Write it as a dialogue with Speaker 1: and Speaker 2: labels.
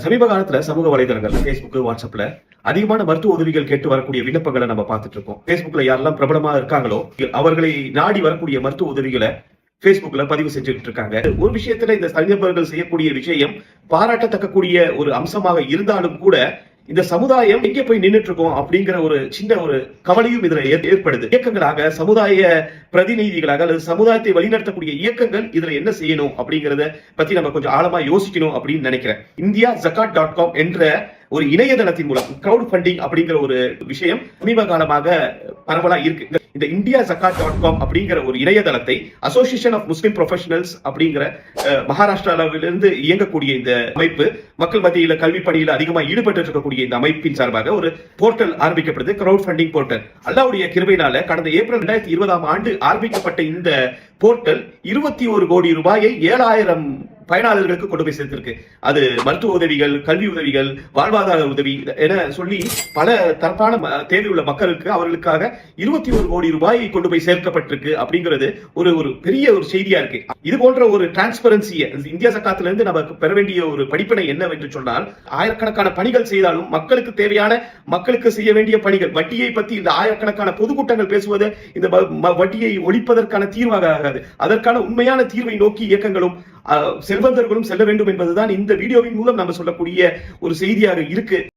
Speaker 1: சமீப காலத்துல சமூக வலைதளங்கள்ல Facebook, வாட்ஸ்அப்ல அதிகமான மருத்துவ உதவிகள் கேட்டு வரக்கூடிய விண்ணப்பங்களை நம்ம பார்த்துட்டு இருக்கோம். Facebookல யாரெல்லாம் பிரபலமா இருக்காங்களோ அவர்களை நாடி வரக்கூடிய மருத்துவ உதவிகளை Facebookல பதிவு செஞ்சுட்டு இருக்காங்க. ஒரு விஷயத்துல இந்த தனிநபர்கள் செய்யக்கூடிய விஷயம் பாராட்டத்தக்கக்கூடிய ஒரு அம்சமாக இருந்தாலும் கூட இந்த சமுதாயம் எங்கே போய் நின்றுட்டு இருக்கோம் அப்படிங்கிற ஒரு சின்ன ஒரு கவலையும் இதுல ஏற்படுது. இயக்கங்களாக, சமுதாய பிரதிநிதிகளாக அல்லது சமுதாயத்தை வழிநடத்தக்கூடிய இயக்கங்கள் இதுல என்ன செய்யணும் அப்படிங்கறத பத்தி நம்ம கொஞ்சம் ஆழமா யோசிக்கணும் அப்படின்னு நினைக்கிறேன். indiazakat.com என்ற ஒரு இணையதளத்தின் மூலம் கிரவுட் ஃபண்டிங் அப்படிங்கிற ஒரு விஷயம் சமீப காலமாக பரவலா இருக்கு. இந்த indiazakat.com அப்படிங்கிற ஒரு இணையதளத்தை அசோசியேஷன் ஆஃப் முஸ்லிம் ப்ரொஃபஷனல்ஸ் அப்படிங்கிற மகாராஷ்டிராவிலிருந்து இயங்கக்கூடிய இந்த அமைப்பு மக்கள் மத்தியில கல்வி பணியில அதிகமா ஈடுபட்டு இருக்கக்கூடிய இந்த அமைப்பின் சார்பாக ஒரு போர்ட்டல் ஆரம்பிக்கப்படுது, கிரவுட் ஃபண்டிங் போர்ட்டல். அல்லாஹ்வுடைய கிருபையினால கடந்த ஏப்ரல் 2020 ஆண்டு ஆரம்பிக்கப்பட்ட இந்த போர்ட்டல் 21 கோடி ரூபாயை 7000 பயனாளர்களுக்கு கொண்டு போய் சேர்த்திருக்கு. அது மருத்துவ உதவிகள், கல்வி உதவிகள், வாழ்வாதார உதவி என சொல்லி பல தரப்பான தேவையுள்ள மக்களுக்கு அவர்களுக்காக 21 கோடி ரூபாய் கொண்டு போய் சேர்க்கப்பட்டிருக்கு அப்படிங்கிறது ஒரு பெரிய ஒரு செய்தியா இருக்கு. இது போன்ற ஒரு டிரான்ஸ்பரன்சியை இந்தியா சக்காத்துல இருந்து நமக்கு பெற வேண்டிய ஒரு படிப்பினை என்னவென்று சொன்னால், ஆயிரக்கணக்கான பணிகள் செய்தாலும் மக்களுக்கு தேவையான, மக்களுக்கு செய்ய வேண்டிய பணிகள், வட்டியை பத்தி இந்த ஆயிரக்கணக்கான பொதுக்கூட்டங்கள் பேசுவது இந்த வட்டியை ஒழிப்பதற்கான தீர்வாக ஆகாது. அதற்கான உண்மையான தீர்வை நோக்கி இயக்கங்களும் செல்வந்தர்களும் செல்ல வேண்டும் என்பதுதான் இந்த வீடியோவின் மூலம் நம்ம சொல்லக்கூடிய ஒரு செய்தியாக இருக்கு.